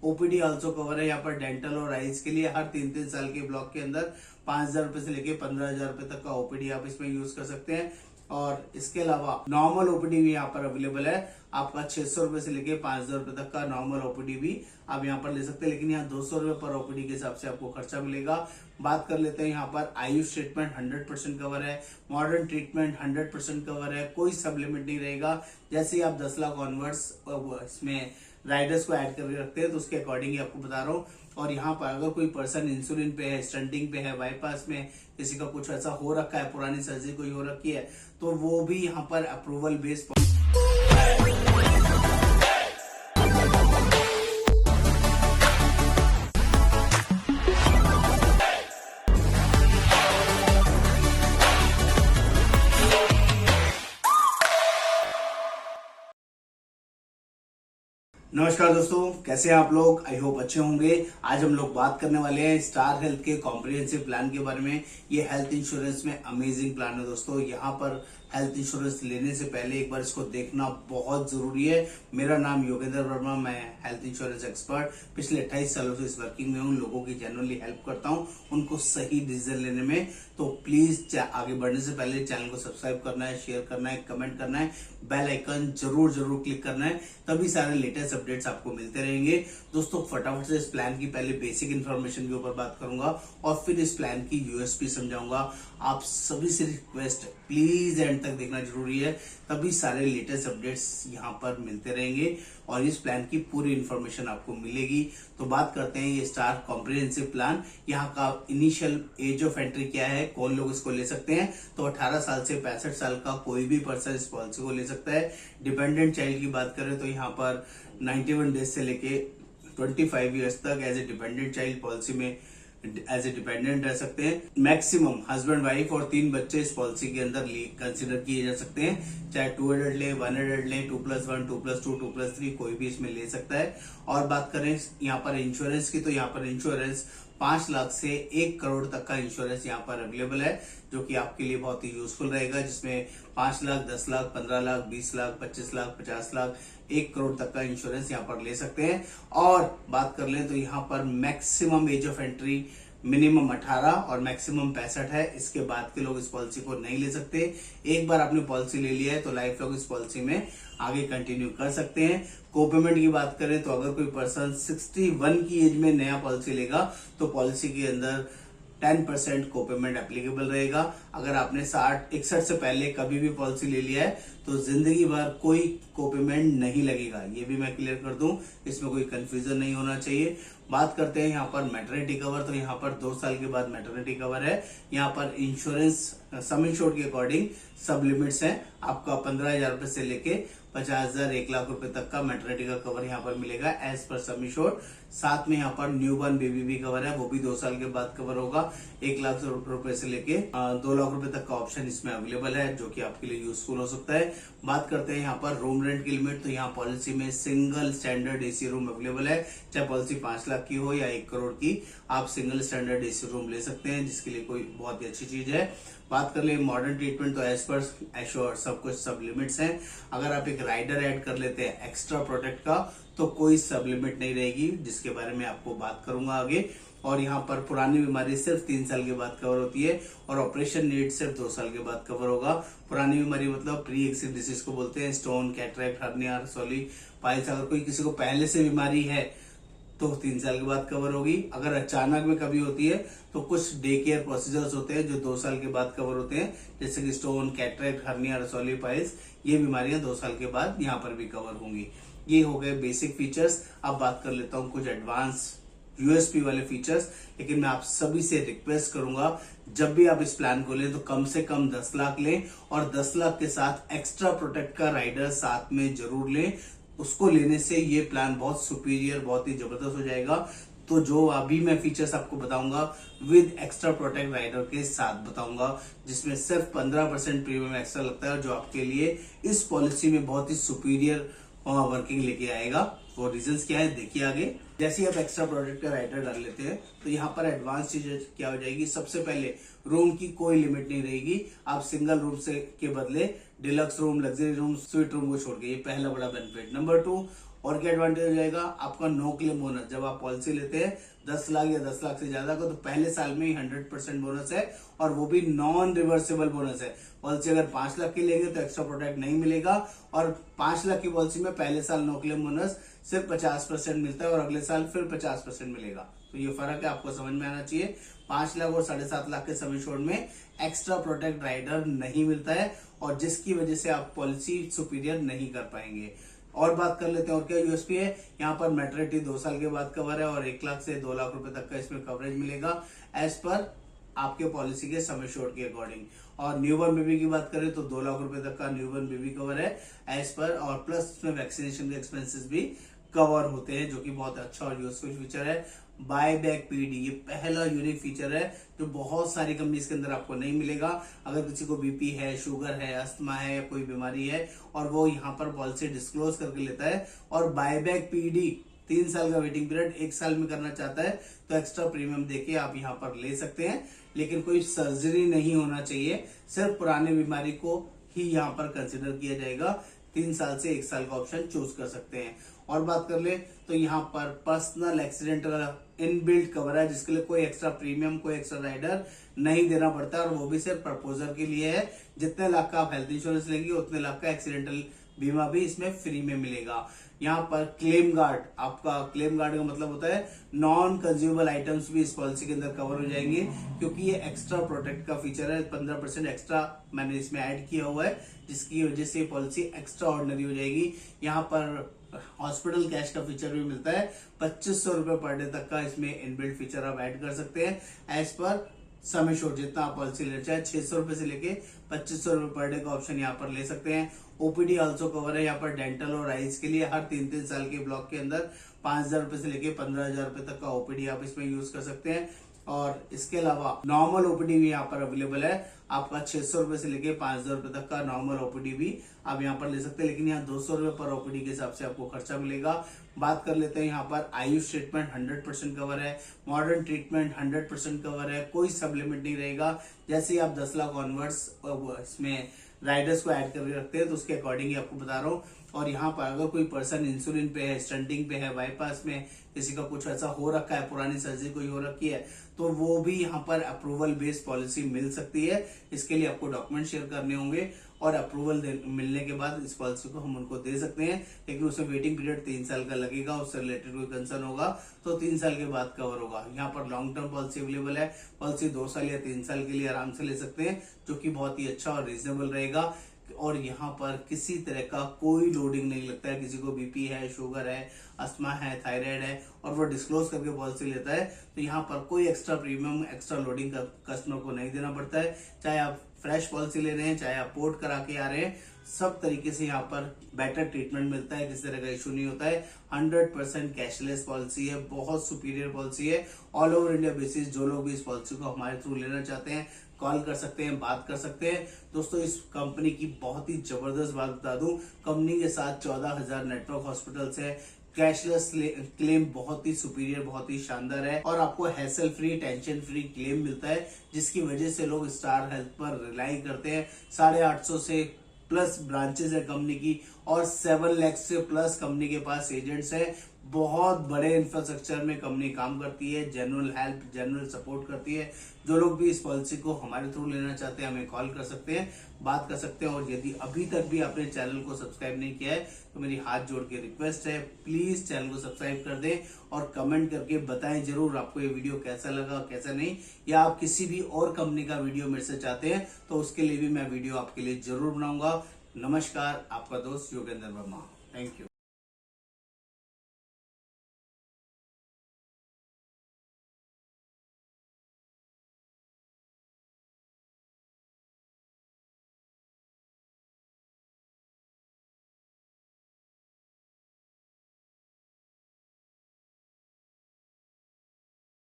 OPD also cover है। यहाँ पर डेंटल और आइज के लिए हर 3-3 साल के ब्लॉक के अंदर 5,000 रुपए से लेके 15,000 रुपए तक का ओपीडी आप इसमें यूज कर सकते हैं। और इसके अलावा नॉर्मल ओपीडी भी यहाँ पर अवेलेबल है। आपका 600 रुपए से लेके 5,000 रुपए तक का नॉर्मल ओपीडी भी आप यहाँ पर ले सकते हैं, लेकिन यहाँ 200 रुपए पर ओपीडी के हिसाब से आपको खर्चा मिलेगा। बात कर लेते हैं, यहाँ पर आयुष ट्रीटमेंट 100% कवर है, मॉडर्न ट्रीटमेंट 100% कवर है, कोई सब लिमिट नहीं रहेगा। जैसे ही आप 10 लाख ऑनवर्ड्स इसमें राइडर्स को ऐड करके रखते हैं तो उसके अकॉर्डिंग ही आपको बता रहा हूँ। और यहाँ पर अगर कोई पर्सन इंसुलिन पे है, स्टंटिंग पे है, बाईपास में किसी का कुछ ऐसा हो रखा है, पुरानी सर्जरी कोई हो रखी है, तो वो भी यहाँ पर अप्रूवल बेस्ड नमस्कार दोस्तों, कैसे हैं आप लोग? आई होप अच्छे होंगे। आज हम लोग बात करने वाले हैं स्टार हेल्थ के कॉम्प्रिहेंसिव प्लान के बारे में। ये हेल्थ इंश्योरेंस में अमेजिंग प्लान है दोस्तों। यहाँ पर हेल्थ इंश्योरेंस लेने से पहले एक बार इसको देखना बहुत जरूरी है। मेरा नाम योगेंद्र वर्मा, मैं हेल्थ इंश्योरेंस एक्सपर्ट पिछले 28 सालों से इस वर्किंग में हूँ। लोगों की जनरली हेल्प करता हूँ उनको सही डिसीजन लेने में। तो प्लीज आगे बढ़ने से पहले चैनल को सब्सक्राइब करना है, शेयर करना है, कमेंट करना है, बेल आइकन जरूर क्लिक करना है, तभी सारे लेटेस्ट अपडेट्स आपको मिलते रहेंगे। दोस्तों फटाफट से इस प्लान की पहले बेसिक इन्फॉर्मेशन के ऊपर बात करूंगा और फिर इस प्लान की यूएसपी समझाऊंगा। आप सभी से रिक्वेस्ट, प्लीज एंड तक देखना जरूरी है, तभी सारे लेटेस्ट अपडेट्स यहाँ पर मिलते रहेंगे और इस प्लान की पूरी इन्फॉर्मेशन आपको मिलेगी। तो बात करते हैं ये स्टार कॉम्प्रिहेंसिव प्लान। यहाँ का इनिशियल एज ऑफ एंट्री क्या है, कौन लोग इसको ले सकते हैं? तो 18 साल से 65 साल का कोई भी पर्सन इस पॉलिसी को ले सकता है। डिपेंडेंट चाइल्ड की बात करें तो यहाँ पर 91 डेज से लेके 25 ईयर्स तक as a dependent child policy में एज ए डिपेंडेंट रह सकते हैं। मैक्सिमम हस्बैंड वाइफ और 3 बच्चे इस पॉलिसी के अंदर कंसिडर किए जा सकते हैं। चाहे 2 एडल्ट ले, 1 एडल्ट ले, 2+1, 2+2, 2+3, कोई भी इसमें ले सकता है। और बात करें यहाँ पर इंश्योरेंस की, तो यहाँ पर इंश्योरेंस 5 लाख से 1 करोड़ तक का इंश्योरेंस यहाँ पर अवेलेबल है, जो कि आपके लिए बहुत ही यूजफुल रहेगा। जिसमें 5 लाख, 10 लाख, 15 लाख, 20 लाख, 25 लाख, 50 लाख, 1 करोड़ तक का इंश्योरेंस यहाँ पर ले सकते हैं। और बात कर लें तो यहाँ पर maximum age of entry minimum 18 और मैक्सिमम 65 है। इसके बाद के लोग इस पॉलिसी को नहीं ले सकते। एक बार आपने पॉलिसी ले लिया है तो लाइफ लॉन्ग इस पॉलिसी में आगे कंटिन्यू कर सकते हैं। कोपेमेंट की बात करें तो अगर कोई पर्सन 61 की एज में नया पॉलिसी लेगा तो पॉलिसी के अंदर 10% कोपेमेंट एप्लीकेबल रहेगा। अगर आपने 61 से पहले कभी भी पॉलिसी ले लिया है तो जिंदगी भर कोई कोपेमेंट नहीं लगेगा। ये भी मैं क्लियर कर दूं, इसमें कोई कंफ्यूजन नहीं होना चाहिए। बात करते हैं यहाँ पर मैटरनिटी कवर, तो यहाँ पर 2 साल के बाद मैटरनिटी कवर है। यहाँ पर इंश्योरेंस सम इंश्योर्ड के अकॉर्डिंग सब लिमिट्स हैं। आपका 15,000 रुपए से लेके 50,000, 1 लाख रुपए तक का मैटरनिटी का कवर यहाँ पर मिलेगा एज पर सम इंश्योर्ड। साथ में यहाँ पर न्यूबॉर्न बेबी भी कवर है, वो भी 2 साल के बाद कवर होगा। 1 लाख रुपए से लेके 2 लाख रुपए तक का ऑप्शन इसमें अवेलेबल है, जो कि आपके लिए यूजफुल हो सकता है। बात करते हैं यहाँ पर रूम रेंट की लिमिट, तो यहाँ पॉलिसी में single standard AC room available है। चाहे पॉलिसी 5 लाख की हो या 1 करोड़ की, आप सिंगल स्टैंडर्ड एसी रूम ले सकते हैं, जिसके लिए कोई बहुत ही अच्छी चीज है। बात कर ले मॉडर्न ट्रीटमेंट, तो एज पर एश्योर सब कुछ सब लिमिट्स हैं। अगर आप एक राइडर ऐड कर लेते हैं एक्स्ट्रा प्रोटेक्ट का तो कोई सब लिमिट नहीं रहेगी, जिसके बारे में आपको बात करूंगा आगे। और यहाँ पर पुरानी बीमारी सिर्फ 3 साल के बाद कवर होती है और ऑपरेशन नीड सिर्फ 2 साल के बाद कवर होगा। पुरानी बीमारी मतलब प्री एक्सिस्टिंग डिसीज को बोलते हैं, स्टोन, कैटरेक्ट, हर्निया, रसौली, पाइल्स। अगर कोई किसी को पहले से बीमारी है तो 3 साल के बाद कवर होगी। अगर अचानक में कभी होती है तो कुछ डे केयर प्रोसीजर्स होते हैं जो 2 साल के बाद कवर होते हैं, जैसे कि स्टोन, कैटरेक्ट, हर्निया, रसौली, पाइल्स। ये बीमारियां 2 साल के बाद यहाँ पर भी कवर होंगी। ये हो गए बेसिक फीचर्स। अब बात कर लेता हूँ कुछ एडवांस यूएसपी वाले फीचर्स। लेकिन मैं आप सभी से रिक्वेस्ट करूंगा, जब भी आप इस प्लान को लें तो कम से कम 10 लाख लें और 10 लाख के साथ एक्स्ट्रा प्रोटेक्ट का राइडर साथ में जरूर लें। उसको लेने से ये प्लान बहुत सुपीरियर, बहुत ही जबरदस्त हो जाएगा। तो जो अभी मैं फीचर्स आपको बताऊंगा विद एक्स्ट्रा प्रोटेक्ट राइडर के साथ बताऊंगा, जिसमें सिर्फ 15% प्रीमियम एक्स्ट्रा लगता है, जो आपके लिए इस पॉलिसी में बहुत ही सुपीरियर वर्किंग लेके आएगा। वो रीजंस क्या है देखिए आगे। जैसे ही आप एक्स्ट्रा प्रोडक्ट का राइडर डाल लेते हैं तो यहाँ पर एडवांस चीजें क्या हो जाएगी। सबसे पहले रूम की कोई लिमिट नहीं रहेगी। आप सिंगल रूम से के बदले deluxe room, luxury room, suite room को छोड़ के, ये पहला बड़ा बेनिफिट। नंबर 2, और क्या एडवांटेज हो जाएगा आपका, नो क्लेम बोनस। जब आप पॉलिसी लेते हैं 10 लाख या 10 लाख से ज्यादा का, तो पहले साल में ही 100% बोनस है, और वो भी नॉन रिवर्सेबल बोनस है। पॉलिसी अगर 5 लाख की लेंगे तो एक्स्ट्रा प्रोटेक्ट नहीं मिलेगा, और 5 लाख की पॉलिसी में पहले साल नो क्लेम बोनस सिर्फ 50% मिलता है, और अगले साल फिर 50% मिलेगा। तो ये फर्क है, आपको समझ में आना चाहिए। 5 लाख और 7.5 लाख के सम एश्योर्ड में एक्स्ट्रा प्रोटेक्ट राइडर नहीं मिलता है, और जिसकी वजह से आप पॉलिसी सुपीरियर नहीं कर पाएंगे। और बात कर लेते हैं और क्या यूएसपी है। यहाँ पर मैटरनिटी 2 साल के बाद कवर है, और 1 लाख से 2 लाख रुपए तक का इसमें कवरेज मिलेगा एज पर आपके पॉलिसी के सम एश्योर्ड के अकॉर्डिंग। और न्यूबॉर्न बेबी की बात करें तो 2 लाख रुपए तक का न्यूबॉर्न बेबी कवर है एज पर, और प्लस इसमें वैक्सीनेशन के एक्सपेंसेस भी कवर होते हैं, जो कि बहुत अच्छा और यूजफुल फीचर है। बाय बैक पीडी, ये पहला यूनिक फीचर है जो बहुत सारी कंपनीज के अंदर आपको नहीं मिलेगा। अगर किसी को बीपी है, शुगर है, अस्थमा है या कोई बीमारी है, और वो यहाँ पर पॉलिसी डिस्क्लोज करके लेता है, और बाय बैक पीडी 3 साल का वेटिंग पीरियड 1 साल में करना चाहता है, तो एक्स्ट्रा प्रीमियम देके आप यहाँ पर ले सकते हैं। लेकिन कोई सर्जरी नहीं होना चाहिए, सिर्फ पुरानी बीमारी को ही यहाँ पर कंसिडर किया जाएगा। 3 साल से 1 साल का ऑप्शन चूज कर सकते हैं। और बात कर ले तो यहाँ पर पर्सनल एक्सीडेंटल इनबिल्ट कवर है, जिसके लिए कोई एक्स्ट्रा प्रीमियम, कोई एक्स्ट्रा राइडर नहीं देना पड़ता, और वो भी सिर्फ प्रपोजर के लिए है। जितने लाख का आप हेल्थ इंश्योरेंस लेंगे उतने लाख का एक्सीडेंटल बीमा भी इसमें फ्री में मिलेगा। यहाँ पर क्लेम गार्ड, आपका क्लेम गार्ड का मतलब होता है नॉन कंज्यूमेबल आइटम्स भी इस पॉलिसी के अंदर कवर हो जाएंगे, क्योंकि ये एक्स्ट्रा प्रोटेक्ट का फीचर है। 15% एक्स्ट्रा मैंने इसमें ऐड किया हुआ है, जिसकी वजह से पॉलिसी एक्स्ट्रा ऑर्डिनरी हो जाएगी। यहाँ पर हॉस्पिटल कैश का फीचर भी मिलता है, 2500 रुपए पर डे तक का इसमें इनबिल्ट फीचर आप ऐड कर सकते हैं एज पर सम एश्योर्ड। जितना आप पॉलिसी ले चाहे 600 रुपए से लेके 2500 रुपए पर डे का ऑप्शन यहाँ पर ले सकते हैं। ओपीडी ऑल्सो कवर है यहाँ पर डेंटल और आईज के लिए। हर 3-3 साल के ब्लॉक के अंदर 5000 रुपए से लेके 15,000 रुपए तक का ओपीडी आप इसमें यूज कर सकते हैं। और इसके अलावा नॉर्मल ओपीडी भी यहाँ पर अवेलेबल है, आपका 600 रुपए से लेके 5000 रुपए तक का नॉर्मल ओपीडी भी आप यहाँ पर ले सकते हैं। लेकिन यहाँ 200 रुपए पर ओपीडी के हिसाब से आपको खर्चा मिलेगा। बात कर लेते हैं यहाँ पर आयुष ट्रीटमेंट 100% कवर है, मॉडर्न ट्रीटमेंट 100% कवर है, कोई सब लिमिट नहीं रहेगा। जैसे ही आप 10 लाख ऑनवर्ड्स इसमें राइडर्स को ऐड करके रखते हैं, तो उसके अकॉर्डिंग ही आपको बता रहा हूँ। और यहाँ पर अगर कोई पर्सन इंसुलिन पे है, स्टंटिंग पे है, बाईपास में किसी का कुछ ऐसा हो रखा है, पुरानी सर्जरी कोई हो रखी है, तो वो भी यहाँ पर अप्रूवल बेस्ड पॉलिसी मिल सकती है। इसके लिए आपको डॉक्यूमेंट शेयर करने होंगे, और अप्रूवल मिलने के बाद इस पॉलिसी को हम उनको दे सकते हैं। लेकिन उसमें वेटिंग पीरियड 3 साल का लगेगा। उससे रिलेटेड कोई कंसर्न होगा तो 3 साल के बाद कवर होगा। यहाँ पर लॉन्ग टर्म पॉलिसी अवेलेबल है, पॉलिसी 2 साल या 3 साल के लिए आराम से ले सकते हैं, जो कि बहुत ही अच्छा और रीजनेबल रहेगा। और यहाँ पर किसी तरह का कोई लोडिंग नहीं लगता है। किसी को बीपी है, शुगर है, अस्थमा है, थायराइड है, और वो डिस्क्लोज करके पॉलिसी लेता है, तो यहाँ पर कोई extra premium, extra loading customer को नहीं देना पड़ता है। चाहे आप फ्रेश पॉलिसी ले रहे हैं, चाहे आप पोर्ट करा के आ रहे हैं, सब तरीके से यहाँ पर बेटर ट्रीटमेंट मिलता है, किसी तरह का इशू नहीं होता है। 100% कैशलेस पॉलिसी है, बहुत सुपीरियर पॉलिसी है। ऑल ओवर इंडिया बेसिस जो लोग भी इस पॉलिसी को हमारे थ्रू लेना चाहते हैं, कॉल कर सकते हैं, बात कर सकते हैं। दोस्तों, इस कंपनी की बहुत ही जबरदस्त बात बता दूं, कंपनी के साथ 14,000 नेटवर्क हॉस्पिटल्स है, कैशलेस क्लेम बहुत ही सुपीरियर, बहुत ही शानदार है, और आपको hassle free, tension free claim मिलता है, जिसकी वजह से लोग स्टार हेल्थ पर रिलाई करते हैं। 850 से प्लस ब्रांचेस है कंपनी की, और 7 लाख से प्लस कंपनी के पास एजेंट्स है। बहुत बड़े इंफ्रास्ट्रक्चर में कंपनी काम करती है, जनरल हेल्प, जनरल सपोर्ट करती है। जो लोग भी इस पॉलिसी को हमारे थ्रू लेना चाहते हैं, हमें कॉल कर सकते हैं, बात कर सकते हैं। और यदि अभी तक भी आपने चैनल को सब्सक्राइब नहीं किया है, तो मेरी हाथ जोड़ के रिक्वेस्ट है, प्लीज चैनल को सब्सक्राइब कर दें, और कमेंट करके बताएं जरूर आपको ये वीडियो कैसा लगा, कैसा नहीं, या आप किसी भी और कंपनी का वीडियो मेरे से चाहते हैं, तो उसके लिए भी मैं वीडियो आपके लिए जरूर बनाऊंगा। नमस्कार, आपका दोस्त योगेंद्र वर्मा। Thank you.